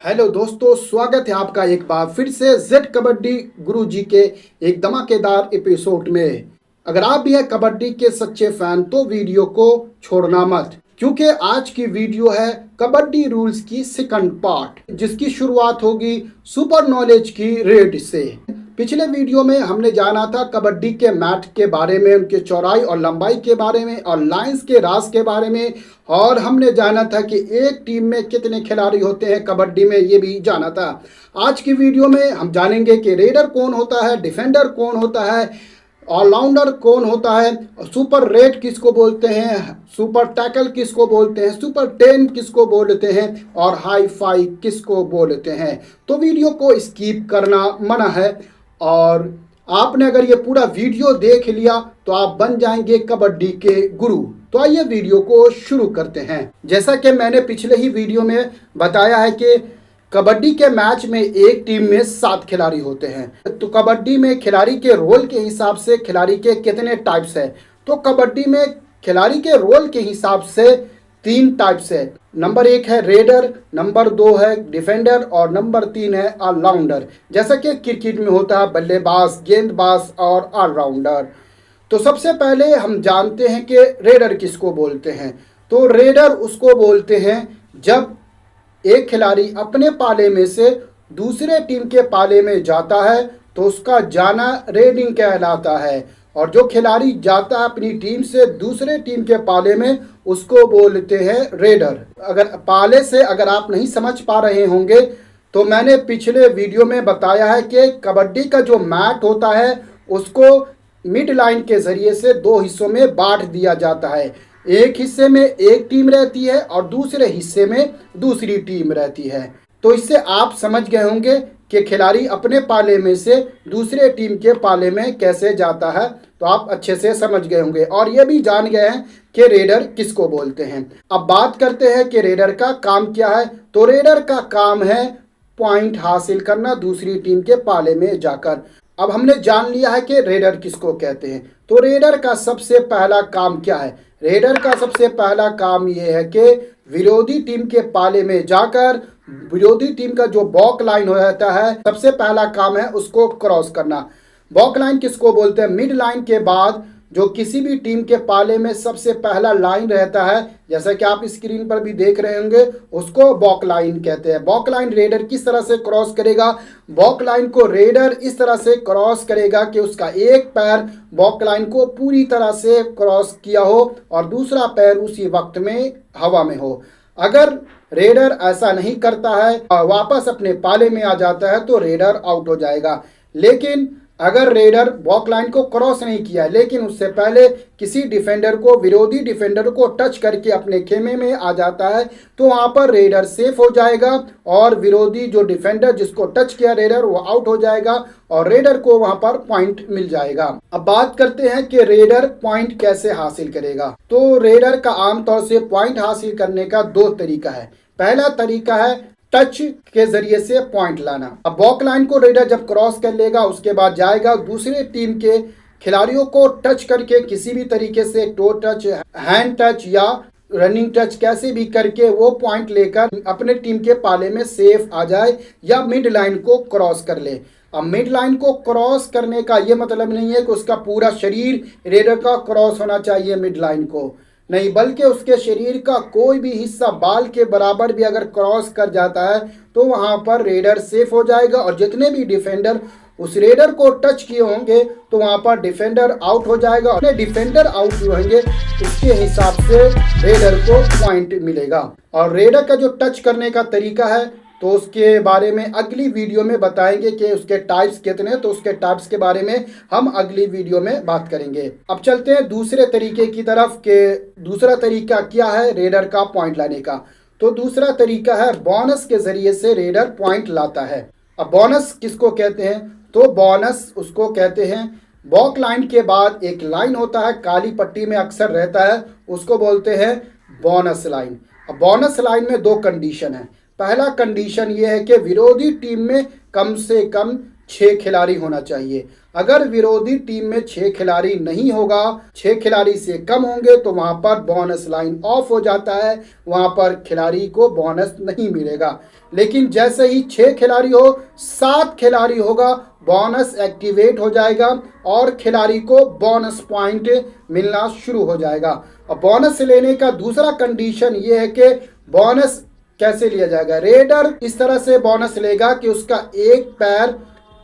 Hello दोस्तों, स्वागत है आपका एक बार फिर से जेड कबड्डी गुरुजी के एक धमाकेदार एपिसोड में। अगर आप भी हैं कबड्डी के सच्चे फैन तो वीडियो को छोड़ना मत, क्योंकि आज की वीडियो है कबड्डी रूल्स की सेकंड पार्ट, जिसकी शुरुआत होगी सुपर नॉलेज की रेड से। पिछले वीडियो में हमने जाना था कबड्डी के मैट के बारे में, उनके चौड़ाई और लंबाई के बारे में और लाइंस के राज के बारे में, और हमने जाना था कि एक टीम में कितने खिलाड़ी होते हैं कबड्डी में, ये भी जाना था। आज की वीडियो में हम जानेंगे कि रेडर कौन होता है, डिफेंडर कौन होता है, ऑलराउंडर कौन होता है, सुपर रेड किसको बोलते हैं, सुपर टैकल किसको बोलते हैं, सुपर 10 किसको बोलते हैं और हाई फाई किसको बोलते हैं। तो वीडियो को स्किप करना मना है, और आपने अगर ये पूरा वीडियो देख लिया तो आप बन जाएंगे कबड्डी के गुरु। तो आइए वीडियो को शुरू करते हैं। जैसा कि मैंने पिछले ही वीडियो में बताया है कि कबड्डी के मैच में एक टीम में 7 खिलाड़ी होते हैं। तो कबड्डी में खिलाड़ी के रोल के हिसाब से खिलाड़ी के कितने टाइप्स है, तो कबड्डी में खिलाड़ी के रोल के हिसाब से 3 टाइप्स है। नंबर 1 है रेडर, नंबर 2 है डिफेंडर और नंबर 3 है ऑलराउंडर। जैसा कि क्रिकेट में होता है बल्लेबाज, गेंदबाज और ऑलराउंडर। तो सबसे पहले हम जानते हैं कि रेडर किसको बोलते हैं। तो रेडर उसको बोलते हैं जब एक खिलाड़ी अपने पाले में से दूसरे टीम के पाले में जाता है तो उसका जाना रेडिंग कहलाता है, और जो खिलाड़ी जाता है अपनी टीम से दूसरे टीम के पाले में उसको बोलते हैं रेडर। अगर पाले से अगर आप नहीं समझ पा रहे होंगे तो मैंने पिछले वीडियो में बताया है कि कबड्डी का जो मैट होता है उसको मिड लाइन के जरिए से 2 हिस्सों में बांट दिया जाता है। एक हिस्से में एक टीम रहती है और दूसरे हिस्से में दूसरी टीम रहती है। तो इससे आप समझ गए होंगे कि खिलाड़ी अपने पाले में से दूसरे टीम के पाले में कैसे जाता है। तो आप अच्छे से समझ गए होंगे और ये भी जान गए हैं कि रेडर किसको बोलते हैं। अब बात करते हैं कि रेडर का काम क्या है। तो रेडर का काम है पॉइंट हासिल करना दूसरी टीम के पाले में जाकर। अब हमने जान लिया है कि रेडर किसको कहते हैं। तो रेडर का सबसे पहला काम क्या है। रेडर का सबसे पहला काम यह है कि विरोधी टीम के पाले में जाकर विरोधी टीम का जो बॉक लाइन हो जाता है, सबसे पहला काम है उसको क्रॉस करना। बॉक लाइन किसको बोलते हैं। मिड लाइन के बाद जो किसी भी टीम के पाले में सबसे पहला लाइन रहता है, जैसा कि आप स्क्रीन पर भी देख रहे होंगे, उसको बॉक लाइन कहते हैं। बॉक लाइन रेडर किस तरह से क्रॉस करेगा। बॉक लाइन को रेडर इस तरह से क्रॉस करेगा कि उसका एक पैर बॉक लाइन को पूरी तरह से क्रॉस किया हो और दूसरा पैर उसी वक्त में हवा में हो। अगर रेडर ऐसा नहीं करता है, वापस अपने पाले में आ जाता है, तो रेडर आउट हो जाएगा। लेकिन अगर रेडर बॉक लाइन को क्रॉस नहीं किया लेकिन उससे पहले किसी डिफेंडर को, विरोधी डिफेंडर को टच करके अपने खेमे में आ जाता है, तो वहां पर रेडर सेफ हो जाएगा और विरोधी जो डिफेंडर जिसको टच किया रेडर वो आउट हो जाएगा और रेडर को वहां पर पॉइंट मिल जाएगा। अब बात करते हैं कि रेडर पॉइंट कैसे हासिल करेगा। तो रेडर का आमतौर से पॉइंट हासिल करने का 2 तरीका है। पहला तरीका है टच के जरिए से पॉइंट लाना। अब बॉक लाइन को रेडर जब क्रॉस कर लेगा उसके बाद जाएगा दूसरे टीम के खिलाड़ियों को टच करके किसी भी तरीके से टो टच, हैंड टच या रनिंग टच कैसे भी करके वो पॉइंट लेकर अपने टीम के पाले में सेफ आ जाए या मिड लाइन को क्रॉस कर ले। अब मिड लाइन को क्रॉस करने का ये मतलब नहीं है कि उसका पूरा शरीर रेडर का क्रॉस होना चाहिए मिड लाइन को, नहीं, बल्कि उसके शरीर का कोई भी हिस्सा बाल के बराबर भी अगर क्रॉस कर जाता है तो वहां पर रेडर सेफ हो जाएगा और जितने भी डिफेंडर उस रेडर को टच किए होंगे तो वहां पर डिफेंडर आउट हो जाएगा। और डिफेंडर आउट होंगे उसके हिसाब से रेडर को पॉइंट मिलेगा। और रेडर का जो टच करने का तरीका है तो उसके बारे में अगली वीडियो में बताएंगे कि उसके टाइप्स कितने हैं। तो उसके टाइप्स के बारे में हम अगली वीडियो में बात करेंगे। अब चलते हैं दूसरे तरीके की तरफ कि दूसरा तरीका क्या है रेडर का पॉइंट लाने का। तो दूसरा तरीका है बोनस के जरिए से रेडर पॉइंट लाता है। अब बोनस किसको कहते हैं। तो बोनस उसको कहते हैं बॉक लाइन के बाद एक लाइन होता है, काली पट्टी में अक्सर रहता है, उसको बोलते हैं बोनस लाइन। अब बोनस लाइन में 2 कंडीशन है। पहला कंडीशन ये है कि विरोधी टीम में कम से कम 6 खिलाड़ी होना चाहिए। अगर विरोधी टीम में 6 खिलाड़ी नहीं होगा, 6 खिलाड़ी से कम होंगे, तो वहां पर बोनस लाइन ऑफ हो जाता है, वहां पर खिलाड़ी को बोनस नहीं मिलेगा। लेकिन जैसे ही 6 खिलाड़ी हो, 7 खिलाड़ी होगा, बोनस एक्टिवेट हो जाएगा और खिलाड़ी को बोनस पॉइंट मिलना शुरू हो जाएगा। और बोनस लेने का दूसरा कंडीशन ये है कि बोनस कैसे लिया जाएगा। रेडर इस तरह से बोनस लेगा कि उसका एक पैर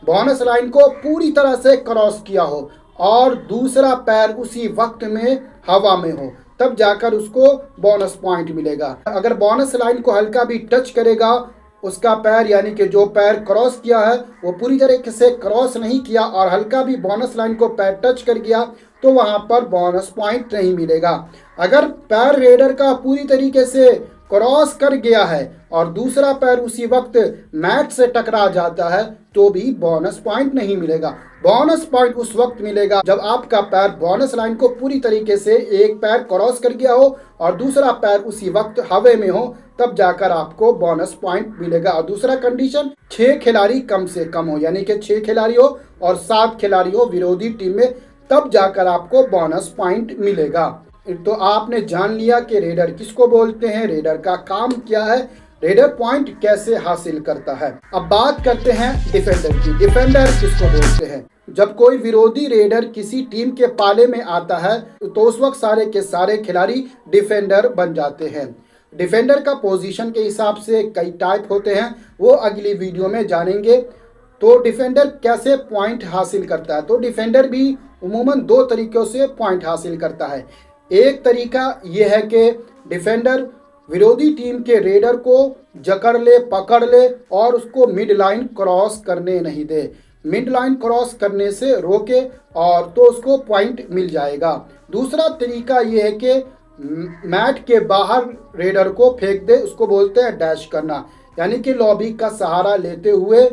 बोनस लाइन को पूरी तरह से क्रॉस किया हो और दूसरा पैर उसी वक्त में हवा में हो, तब जाकर उसको बोनस पॉइंट मिलेगा। अगर बोनस लाइन को हल्का भी टच करेगा उसका पैर, यानी कि जो पैर क्रॉस किया है वो पूरी तरीके से क्रॉस नहीं किया और हल्का भी बोनस लाइन को पैर टच कर गया, तो वहां पर बोनस पॉइंट नहीं मिलेगा। अगर पैर रेडर का पूरी तरीके से क्रॉस कर गया है और दूसरा पैर उसी वक्त मैट से टकरा जाता है, तो भी बोनस पॉइंट नहीं मिलेगा। बोनस पॉइंट उस वक्त मिलेगा जब आपका पैर बोनस लाइन को पूरी तरीके से एक पैर क्रॉस कर गया हो और दूसरा पैर उसी वक्त हवा में हो, तब जाकर आपको बोनस पॉइंट मिलेगा। और दूसरा कंडीशन 6 खिलाड़ी कम से कम हो, यानी कि 6 खिलाड़ी हो और 7 खिलाड़ी हो विरोधी टीम में, तब जाकर आपको बोनस पॉइंट मिलेगा। तो आपने जान लिया कि रेडर किसको बोलते हैं, रेडर का काम क्या है, रेडर पॉइंट कैसे हासिल करता है। अब बात करते हैं डिफेंडर की। डिफेंडर किसको बोलते हैं? जब कोई विरोधी रेडर किसी टीम के पाले में आता है तो उस वक्त सारे के सारे खिलाड़ी डिफेंडर बन जाते हैं। डिफेंडर का पोजीशन के हिसाब से कई टाइप होते हैं, वो अगली वीडियो में जानेंगे। तो डिफेंडर कैसे पॉइंट हासिल करता है? तो डिफेंडर भी उमूमन 2 तरीक़ों से पॉइंट हासिल करता है। एक तरीका यह है कि डिफेंडर विरोधी टीम के रेडर को जकड़ ले, पकड़ ले और उसको मिड लाइन क्रॉस करने नहीं दे। मिड लाइन क्रॉस करने से रोके और तो उसको पॉइंट मिल जाएगा। दूसरा तरीका यह है कि मैट के बाहर रेडर को फेंक दे, उसको बोलते हैं डैश करना, यानी कि लॉबी का सहारा लेते हुए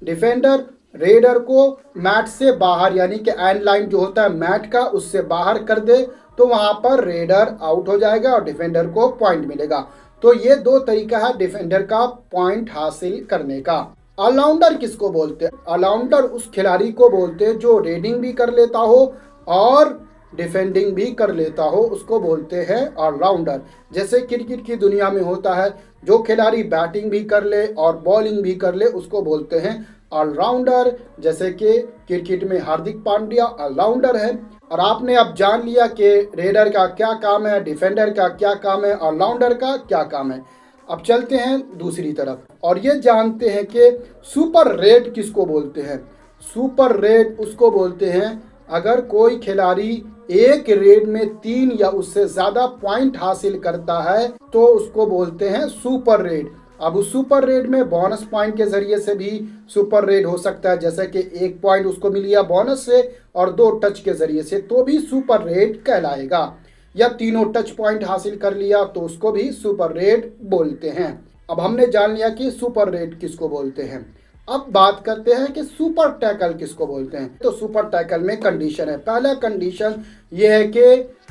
डिफेंडर रेडर को मैट से बाहर, यानी कि एंड लाइन जो होता है मैट का, उससे बाहर कर दे, तो वहां पर रेडर आउट हो जाएगा और डिफेंडर को पॉइंट मिलेगा। तो ये 2 तरीका है डिफेंडर का पॉइंट हासिल करने का। ऑलराउंडर किसको बोलते हैं? ऑलराउंडर उस खिलाड़ी को बोलते हैं जो रेडिंग भी कर लेता हो और डिफेंडिंग भी कर लेता हो, उसको बोलते हैं ऑलराउंडर। जैसे क्रिकेट की दुनिया में होता है, जो खिलाड़ी बैटिंग भी कर ले और बॉलिंग भी कर ले उसको बोलते हैं ऑलराउंडर। जैसे कि क्रिकेट में हार्दिक पांड्या ऑलराउंडर है। और आपने अब जान लिया कि रेडर का क्या काम है, डिफेंडर का क्या काम है, ऑलराउंडर का क्या काम है। अब चलते हैं दूसरी तरफ और ये जानते हैं कि सुपर रेड किसको बोलते हैं। सुपर रेड उसको बोलते हैं अगर कोई खिलाड़ी एक रेड में 3 या उससे ज़्यादा पॉइंट हासिल करता है तो उसको बोलते हैं सुपर रेड। अब उस सुपर रेड में बोनस पॉइंट के जरिए से भी सुपर रेड हो सकता है, जैसे कि 1 पॉइंट उसको मिल गया बोनस से और 2 टच के जरिए से, तो भी सुपर रेड कहलाएगा। या तीनों टच पॉइंट हासिल कर लिया तो उसको भी सुपर रेड बोलते हैं। अब हमने जान लिया कि सुपर रेड किसको बोलते हैं। अब बात करते हैं कि सुपर टैकल किसको बोलते हैं। तो सुपर टैकल में कंडीशन है। पहला कंडीशन ये है कि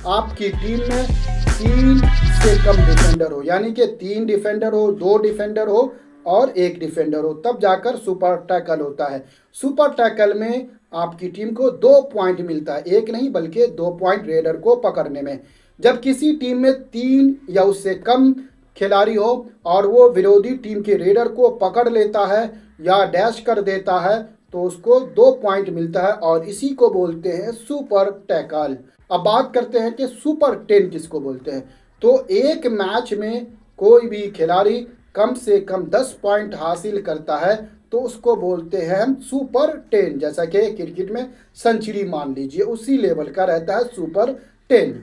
आपकी टीम में 3 से कम डिफेंडर हो, यानी कि 3 डिफेंडर हो, 2 डिफेंडर हो और 1 डिफेंडर हो, तब जाकर सुपर टैकल होता है। सुपर टैकल में आपकी टीम को 2 पॉइंट मिलता है, 1 नहीं बल्कि 2 पॉइंट रेडर को पकड़ने में। जब किसी टीम में 3 या उससे कम खिलाड़ी हो और वो विरोधी टीम के रेडर को पकड़ लेता है या डैश कर देता है तो उसको 2 पॉइंट मिलता है और इसी को बोलते हैं सुपर टैकल। अब बात करते हैं कि सुपर 10 किसको बोलते हैं। तो एक मैच में कोई भी खिलाड़ी कम से कम 10 पॉइंट हासिल करता है तो उसको बोलते हैं हम सुपर 10। जैसा कि क्रिकेट में सेंचुरी मान लीजिए, उसी लेवल का रहता है सुपर 10।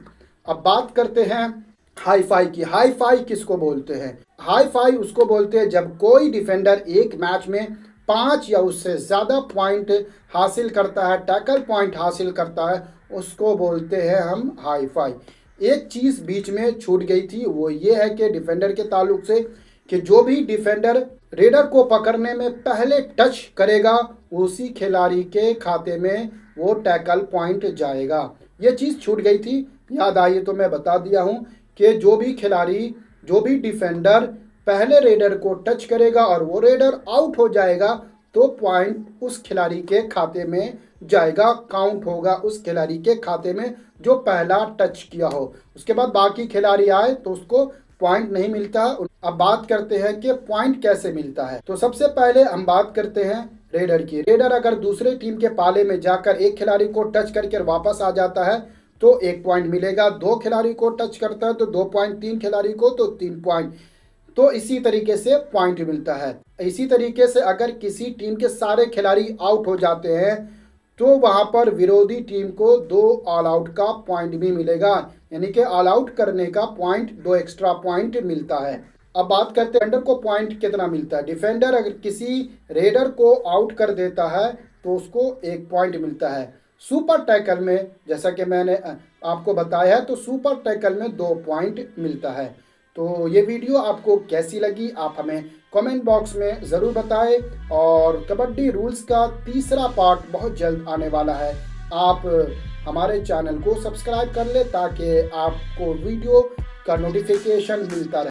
अब बात करते हैं हाई फाई की। हाई फाई किसको बोलते हैं? हाई फाई उसको बोलते हैं जब कोई डिफेंडर एक मैच में 5 या उससे ज़्यादा पॉइंट हासिल करता है, टैकल पॉइंट हासिल करता है, उसको बोलते हैं हम हाई फाई। एक चीज़ बीच में छूट गई थी, वो ये है कि डिफेंडर के ताल्लुक से कि जो भी डिफेंडर रेडर को पकड़ने में पहले टच करेगा उसी खिलाड़ी के खाते में वो टैकल पॉइंट जाएगा। ये चीज़ छूट गई थी, याद आई तो मैं बता दिया हूँ कि जो भी खिलाड़ी, जो भी डिफेंडर पहले रेडर को टच करेगा और वो रेडर आउट हो जाएगा तो पॉइंट उस खिलाड़ी के खाते में जाएगा, काउंट होगा उस खिलाड़ी के खाते में जो पहला टच किया हो। उसके बाद बाकी खिलाड़ी आए तो उसको पॉइंट नहीं मिलता। अब बात करते हैं कि पॉइंट कैसे मिलता है। तो सबसे पहले हम बात करते हैं रेडर की। रेडर अगर दूसरे टीम के पाले में जाकर एक खिलाड़ी को टच करके वापस आ जाता है तो 1 पॉइंट मिलेगा, 2 खिलाड़ी को टच करता है तो 2 पॉइंट, 3 खिलाड़ी को तो 3 पॉइंट। तो इसी तरीके से पॉइंट मिलता है। इसी तरीके से अगर किसी टीम के सारे खिलाड़ी आउट हो जाते हैं तो वहां पर विरोधी टीम को 2 ऑल आउट का पॉइंट भी मिलेगा, यानी कि ऑल आउट करने का पॉइंट, 2 एक्स्ट्रा पॉइंट मिलता है। अब बात करते हैं डिफेंडर को पॉइंट कितना मिलता है। डिफेंडर अगर किसी रेडर को आउट कर देता है तो उसको 1 पॉइंट मिलता है। सुपर टैकल में जैसा कि मैंने आपको बताया है तो सुपर टैकल में 2 पॉइंट मिलता है। तो ये वीडियो आपको कैसी लगी आप हमें कमेंट बॉक्स में ज़रूर बताएं। और कबड्डी रूल्स का तीसरा पार्ट बहुत जल्द आने वाला है। आप हमारे चैनल को सब्सक्राइब कर ले ताकि आपको वीडियो का नोटिफिकेशन मिलता रहे।